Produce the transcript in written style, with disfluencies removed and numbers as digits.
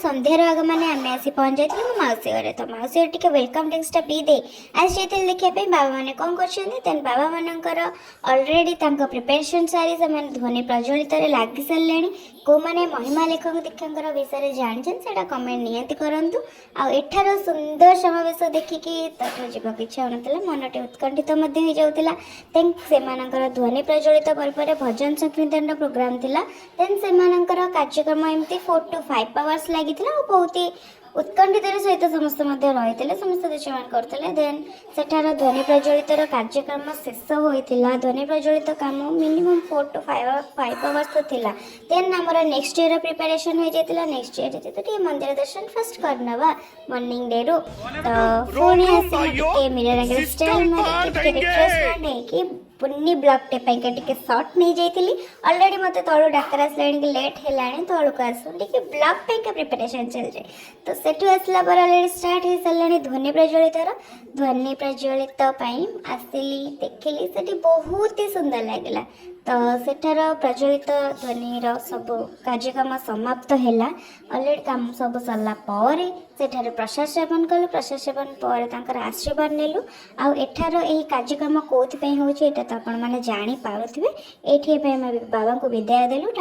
सन्ध्यार आग मैंने आम आसी पहुँच जाइए मो मौसी घरे। तो मौसी घर टे वेलकम ड्रिंक्सटा पी दे आज जाइए देखापी बाबा मैंने कौन कर बाबा मानकर अलरेडी प्रिपेरेसन सारी से ध्वनि प्रज्वलित लगी सारे कौ मैंने महिमा लेखक दीक्षा विषय जानते से कमेंट निहाती करूँ। आठार सुंदर समावेश देखिकी तक जीवाक इच्छा होना मनटे उत्कंठित देन से ध्वनि प्रज्वलित पर भजन संकीर्तन प्रोग्राम थिला। देन से कार्यक्रम एमती 4 to 5 आवर्स लगी बहुत ही उत्कंठित सहित समस्त रही समस्त दृश्यमान करते। देन सेठार ध्वनि प्रज्वलित कार्यक्रम शेष होता ध्वनि प्रज्वलित काम मिनिमम 4 to 5 आवर्स तो थिला। देन आमर नेक्स्ट ईयर प्रिपेरेसन हो जाता नेक्स्ट ईयर तो मंदिर दर्शन फर्स्ट करनवा मॉर्निंग डे रो तो पुणी आसी मीरा स्टाइल रिफ्रेशमेंट पुन्नी ब्लॉक टे सर्ट नहीं जाइली अलरेडी मत तलू डाक्तर आसला लेट है तलू को आस ब्लॉक पे प्रिपेरेसन चल जाए। तो सेठू आसला पर अलरेडी स्टार्ट हो सारे ध्वनि प्रज्वलित आसली देखिली से बहुत ही सुंदर लगे। तो सेठार प्रज्वलित ध्वनिर सब कार्यक्रम समाप्त है अलरेडी काम सब सरला सेठार प्रसाद सेवन कलु प्रसाद सेवन पर आशीर्वाद नेलु। आठार यही कार्यक्रम कौन हो तो आपण मैंने जानी पारे ये बाबा को विदाय देलु।